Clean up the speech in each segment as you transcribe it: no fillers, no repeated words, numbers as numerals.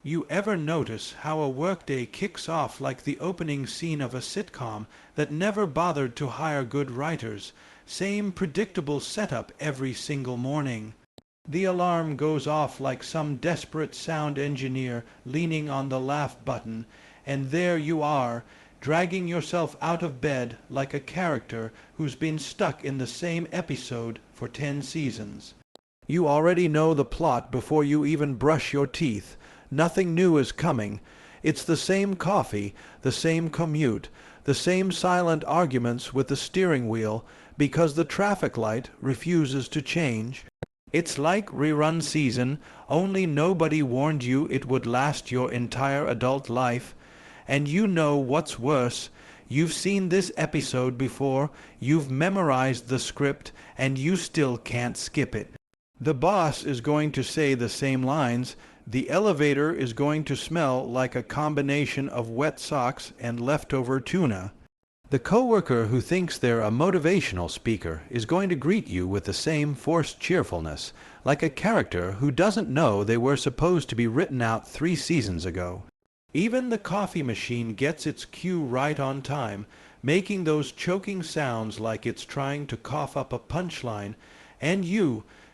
You ever notice how a workday kicks off like the opening scene of a sitcom that never bothered to hire good writers? Same predictable setup every single morning. The alarm goes off like some desperate sound engineer leaning on the laugh button, and there you are, dragging yourself out of bed like a character who's been stuck in the same episode for 10 seasons. You already know the plot before you even brush your teeth. Nothing new is coming. It's the same coffee, the same commute, the same silent arguments with the steering wheel because the traffic light refuses to change. It's like rerun season, only nobody warned you it would last your entire adult life. And you know what's worse. You've seen this episode before, you've memorized the script, and you still can't skip it. The boss is going to say the same lines. The elevator is going to smell like a combination of wet socks and leftover tuna. The coworker who thinks they're a motivational speaker is going to greet you with the same forced cheerfulness, like a character who doesn't know they were supposed to be written out 3 seasons ago. Even the coffee machine gets its cue right on time, making those choking sounds like it's trying to cough up a punchline, and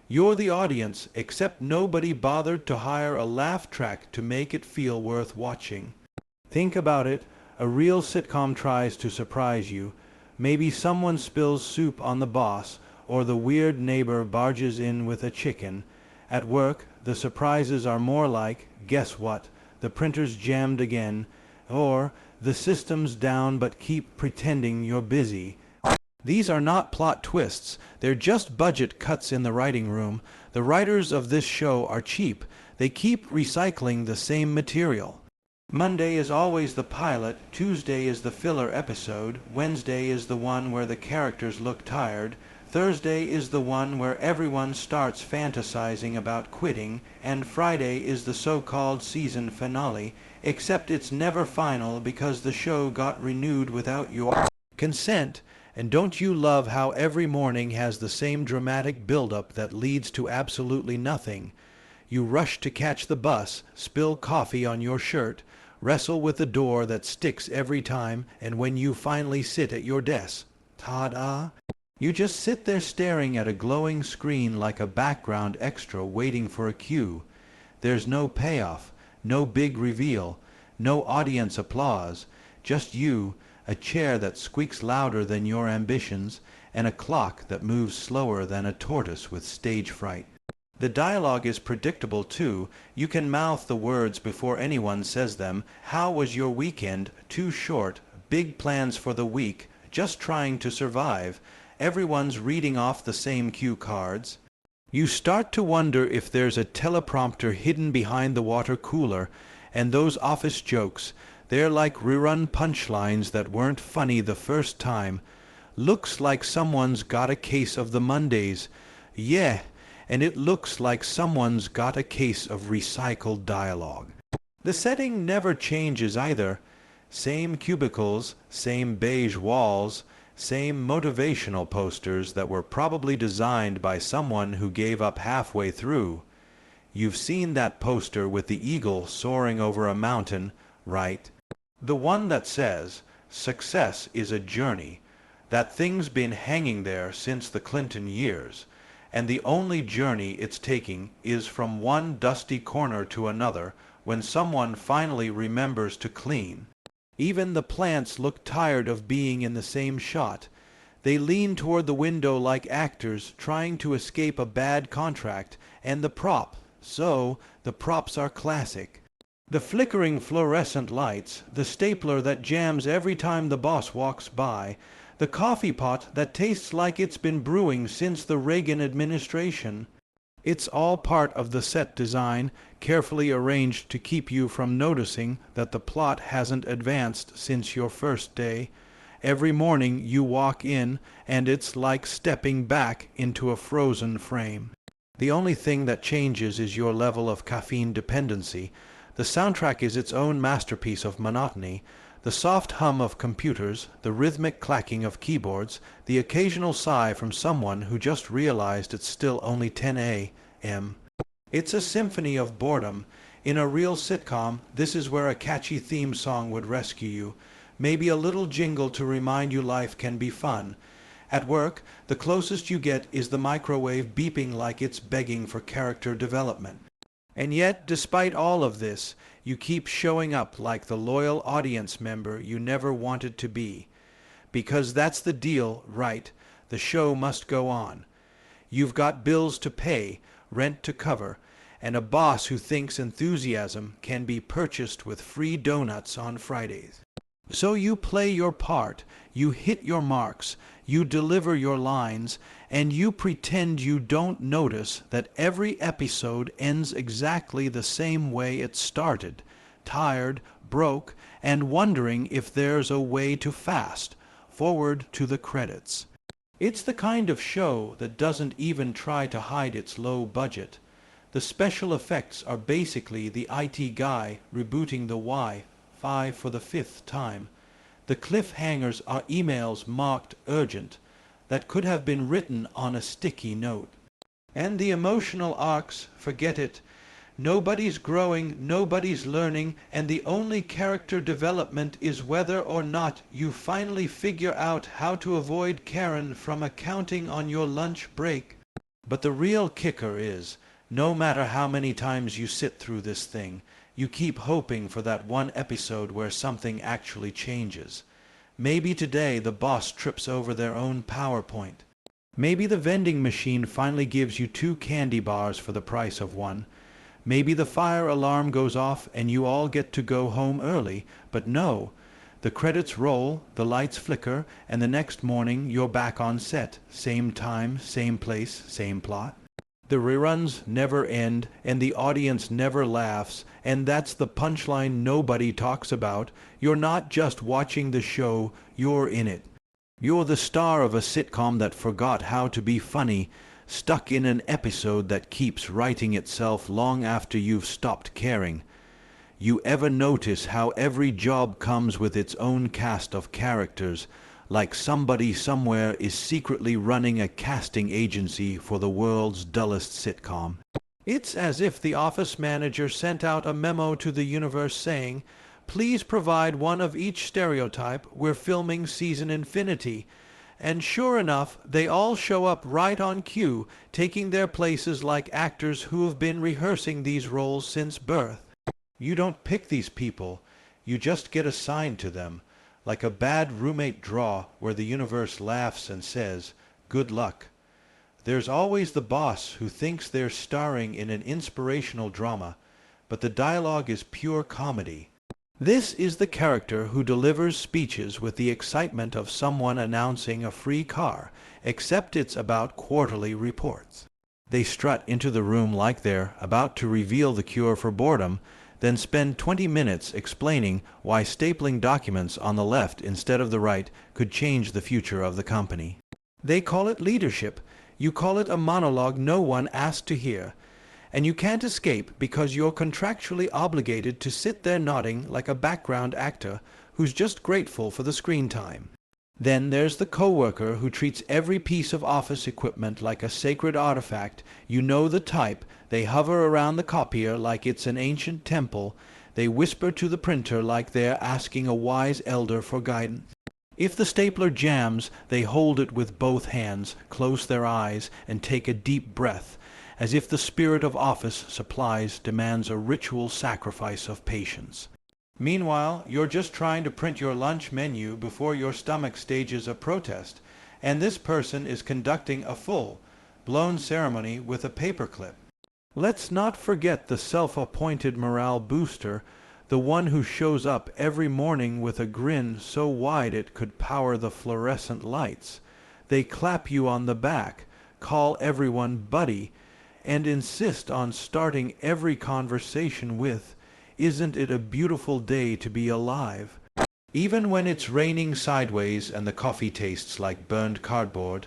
you're the audience, except nobody bothered to hire a laugh track to make it feel worth watching. Think about it. A real sitcom tries to surprise you. Maybe someone spills soup on the boss, or the weird neighbor barges in with a chicken. At work, the surprises are more like, guess what, the printer's jammed again, or the system's down but keep pretending you're busy. These are not plot twists, they're just budget cuts in the writing room. The writers of this show are cheap. They keep recycling the same material. Monday is always the pilot, Tuesday is the filler episode, Wednesday is the one where the characters look tired, Thursday is the one where everyone starts fantasizing about quitting, and Friday is the so-called season finale, except it's never final because the show got renewed without your consent. And don't you love how every morning has the same dramatic build-up that leads to absolutely nothing? You rush to catch the bus, spill coffee on your shirt, wrestle with the door that sticks every time, and when you finally sit at your desk, ta-da! You just sit there staring at a glowing screen like a background extra waiting for a cue. There's no payoff, no big reveal, no audience applause, just you, a chair that squeaks louder than your ambitions, and a clock that moves slower than a tortoise with stage fright. The dialogue is predictable too. You can mouth the words before anyone says them. How was your weekend? Too short. Big plans for the week. Just trying to survive. Everyone's reading off the same cue cards. You start to wonder if there's a teleprompter hidden behind the water cooler, and those office jokes, they're like rerun punchlines that weren't funny the first time. Looks like someone's got a case of the Mondays. Yeah, and it looks like someone's got a case of recycled dialogue. The setting never changes either. Same cubicles, same beige walls, same motivational posters that were probably designed by someone who gave up halfway through. You've seen that poster with the eagle soaring over a mountain, right? The one that says, "Success is a journey." That thing's been hanging there since the Clinton years, and the only journey it's taking is from one dusty corner to another when someone finally remembers to clean. Even the plants look tired of being in the same shot. They lean toward the window like actors trying to escape a bad contract, and the props are classic. The flickering fluorescent lights, the stapler that jams every time the boss walks by, the coffee pot that tastes like it's been brewing since the Reagan administration. It's all part of the set design, carefully arranged to keep you from noticing that the plot hasn't advanced since your first day. Every morning you walk in, and it's like stepping back into a frozen frame. The only thing that changes is your level of caffeine dependency. The soundtrack is its own masterpiece of monotony. The soft hum of computers, the rhythmic clacking of keyboards, the occasional sigh from someone who just realized it's still only 10 a.m. It's a symphony of boredom. In a real sitcom, this is where a catchy theme song would rescue you. Maybe a little jingle to remind you life can be fun. At work, the closest you get is the microwave beeping like it's begging for character development. And yet, despite all of this, you keep showing up like the loyal audience member you never wanted to be. Because that's the deal, right? The show must go on. You've got bills to pay, rent to cover, and a boss who thinks enthusiasm can be purchased with free donuts on Fridays. So you play your part, you hit your marks, you deliver your lines, and you pretend you don't notice that every episode ends exactly the same way it started, tired, broke, and wondering if there's a way to fast forward to the credits. It's the kind of show that doesn't even try to hide its low budget. The special effects are basically the IT guy rebooting the Wi-Fi for the 5th time. The cliffhangers are emails marked urgent that could have been written on a sticky note. And the emotional arcs, forget it. Nobody's growing, nobody's learning, and the only character development is whether or not you finally figure out how to avoid Karen from accounting on your lunch break. But the real kicker is, no matter how many times you sit through this thing, you keep hoping for that one episode where something actually changes. Maybe today the boss trips over their own PowerPoint. Maybe the vending machine finally gives you 2 candy bars for the price of 1. Maybe the fire alarm goes off and you all get to go home early, but no. The credits roll, the lights flicker, and the next morning you're back on set. Same time, same place, same plot. The reruns never end, and the audience never laughs, and that's the punchline nobody talks about. You're not just watching the show, you're in it. You're the star of a sitcom that forgot how to be funny, stuck in an episode that keeps writing itself long after you've stopped caring. You ever notice how every job comes with its own cast of characters, like somebody somewhere is secretly running a casting agency for the world's dullest sitcom? It's as if the office manager sent out a memo to the universe saying, "Please provide one of each stereotype, we're filming season infinity." And sure enough, they all show up right on cue, taking their places like actors who have been rehearsing these roles since birth. You don't pick these people, you just get assigned to them, like a bad roommate draw where the universe laughs and says, "Good luck." There's always the boss who thinks they're starring in an inspirational drama, but the dialogue is pure comedy. This is the character who delivers speeches with the excitement of someone announcing a free car, except it's about quarterly reports. They strut into the room like they're about to reveal the cure for boredom, then spend 20 minutes explaining why stapling documents on the left instead of the right could change the future of the company. They call it leadership. You call it a monologue no one asked to hear. And you can't escape because you're contractually obligated to sit there nodding like a background actor who's just grateful for the screen time. Then there's the coworker who treats every piece of office equipment like a sacred artifact. You know the type. They hover around the copier like it's an ancient temple. They whisper to the printer like they're asking a wise elder for guidance. If the stapler jams, they hold it with both hands, close their eyes, and take a deep breath, as if the spirit of office supplies demands a ritual sacrifice of patience. Meanwhile, you're just trying to print your lunch menu before your stomach stages a protest, and this person is conducting a full-blown ceremony with a paperclip. Let's not forget the self-appointed morale booster, the one who shows up every morning with a grin so wide it could power the fluorescent lights. They clap you on the back, call everyone buddy, and insist on starting every conversation with, "Isn't it a beautiful day to be alive?" Even when it's raining sideways and the coffee tastes like burned cardboard.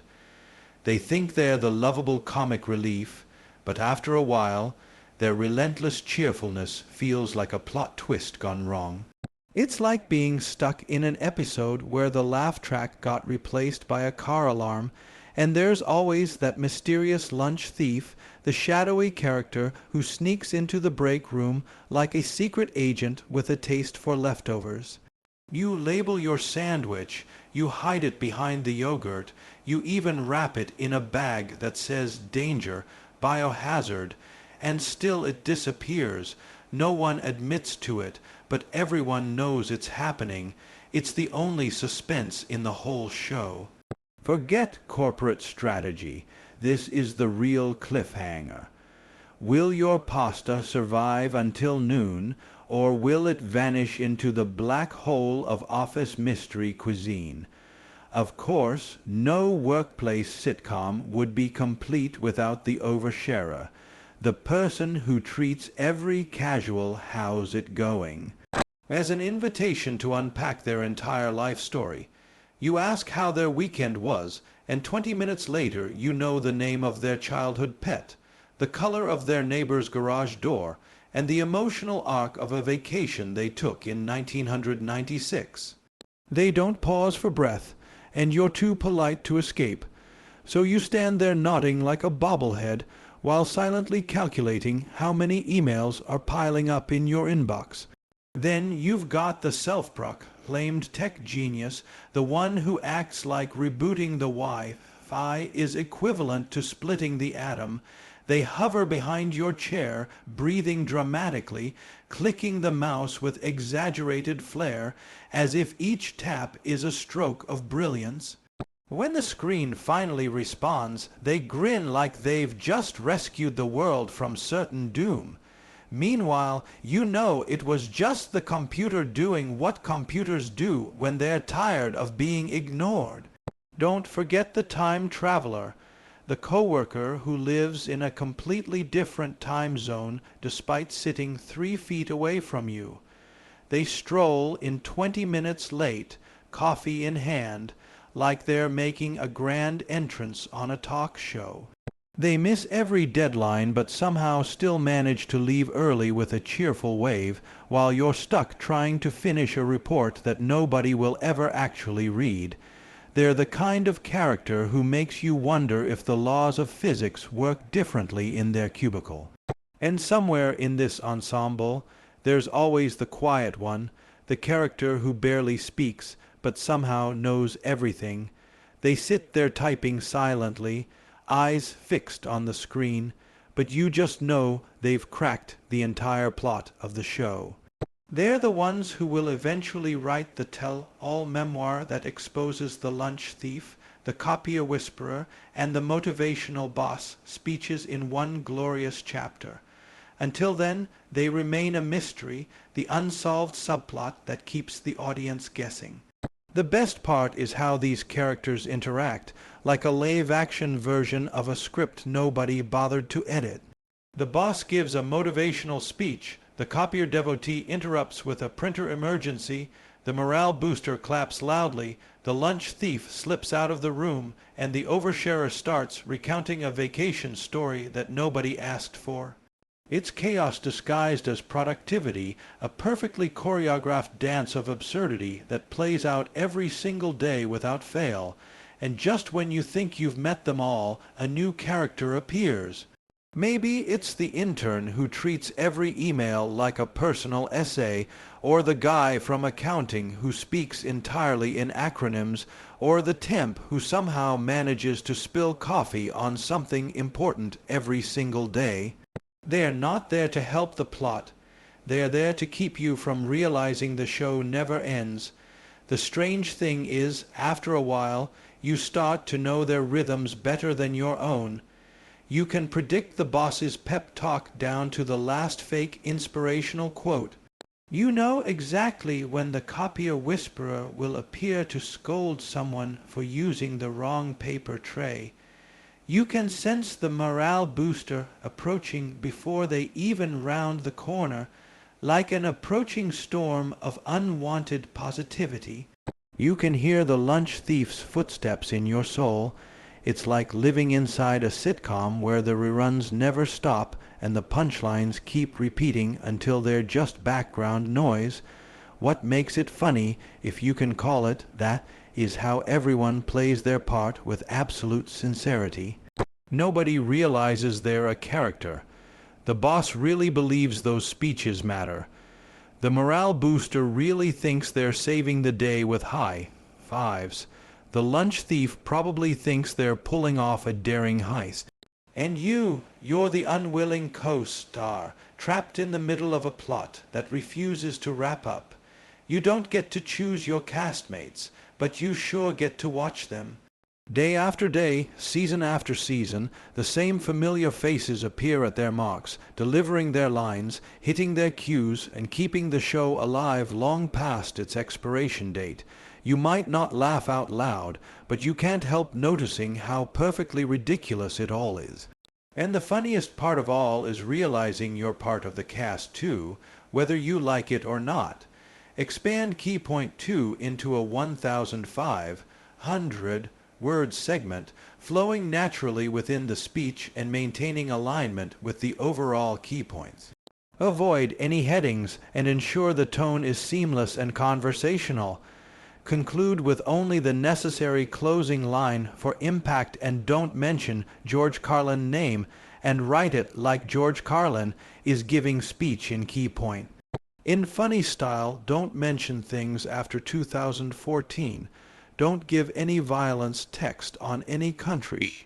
They think they're the lovable comic relief, but after a while, their relentless cheerfulness feels like a plot twist gone wrong. It's like being stuck in an episode where the laugh track got replaced by a car alarm, And there's always that mysterious lunch thief, the shadowy character who sneaks into the break room like a secret agent with a taste for leftovers. You label your sandwich, you hide it behind the yogurt, you even wrap it in a bag that says danger, biohazard, and still it disappears. No one admits to it, but everyone knows it's happening. It's the only suspense in the whole show. Forget corporate strategy. This is the real cliffhanger. Will your pasta survive until noon, or will it vanish into the black hole of office mystery cuisine? Of course, no workplace sitcom would be complete without the oversharer, the person who treats every casual "how's it going?" as an invitation to unpack their entire life story. You ask how their weekend was, and 20 minutes later you know the name of their childhood pet, the color of their neighbor's garage door, and the emotional arc of a vacation they took in 1996. They don't pause for breath, and you're too polite to escape, so you stand there nodding like a bobblehead while silently calculating how many emails are piling up in your inbox. Then you've got the self-proclaimed tech genius, the one who acts like rebooting the Wi-Fi is equivalent to splitting the atom. They hover behind your chair, breathing dramatically, clicking the mouse with exaggerated flair, as if each tap is a stroke of brilliance. When the screen finally responds, they grin like they've just rescued the world from certain doom. Meanwhile, you know it was just the computer doing what computers do when they're tired of being ignored. Don't forget the time traveler, the coworker who lives in a completely different time zone despite sitting 3 feet away from you. They stroll in 20 minutes late, coffee in hand, like they're making a grand entrance on a talk show. They miss every deadline but somehow still manage to leave early with a cheerful wave while you're stuck trying to finish a report that nobody will ever actually read. They're the kind of character who makes you wonder if the laws of physics work differently in their cubicle. And somewhere in this ensemble, there's always the quiet one, the character who barely speaks but somehow knows everything. They sit there typing silently, eyes fixed on the screen, but you just know they've cracked the entire plot of the show. They're the ones who will eventually write the tell-all memoir that exposes the lunch thief, the copier whisperer, and the motivational boss speeches in one glorious chapter. Until then, they remain a mystery, the unsolved subplot that keeps the audience guessing. The best part is how these characters interact, like a live-action version of a script nobody bothered to edit. The boss gives a motivational speech, the copier devotee interrupts with a printer emergency, the morale booster claps loudly, the lunch thief slips out of the room, and the oversharer starts recounting a vacation story that nobody asked for. It's chaos disguised as productivity, a perfectly choreographed dance of absurdity that plays out every single day without fail, and just when you think you've met them all, a new character appears. Maybe it's the intern who treats every email like a personal essay, or the guy from accounting who speaks entirely in acronyms, or the temp who somehow manages to spill coffee on something important every single day. They're not there to help the plot. They're there to keep you from realizing the show never ends. The strange thing is, after a while, you start to know their rhythms better than your own. You can predict the boss's pep talk down to the last fake inspirational quote. You know exactly when the copier whisperer will appear to scold someone for using the wrong paper tray. You can sense the morale booster approaching before they even round the corner, like an approaching storm of unwanted positivity. You can hear the lunch thief's footsteps in your soul. It's like living inside a sitcom where the reruns never stop and the punchlines keep repeating until they're just background noise. What makes it funny, if you can call it that, is how everyone plays their part with absolute sincerity. Nobody realizes they're a character. The boss really believes those speeches matter. The morale booster really thinks they're saving the day with high fives. The lunch thief probably thinks they're pulling off a daring heist. And you're the unwilling co-star, trapped in the middle of a plot that refuses to wrap up. You don't get to choose your castmates, but you sure get to watch them. Day after day, season after season, the same familiar faces appear at their marks, delivering their lines, hitting their cues, and keeping the show alive long past its expiration date. You might not laugh out loud, but you can't help noticing how perfectly ridiculous it all is. And the funniest part of all is realizing you're part of the cast too, whether you like it or not. Expand Key Point 2 into a 1,500 word segment, flowing naturally within the speech and maintaining alignment with the overall key points. Avoid any headings and ensure the tone is seamless and conversational. Conclude with only the necessary closing line for impact and don't mention George Carlin's name, and write it like George Carlin is giving speech in Key Point. In funny style, don't mention things after 2014. Don't give any violence text on any country.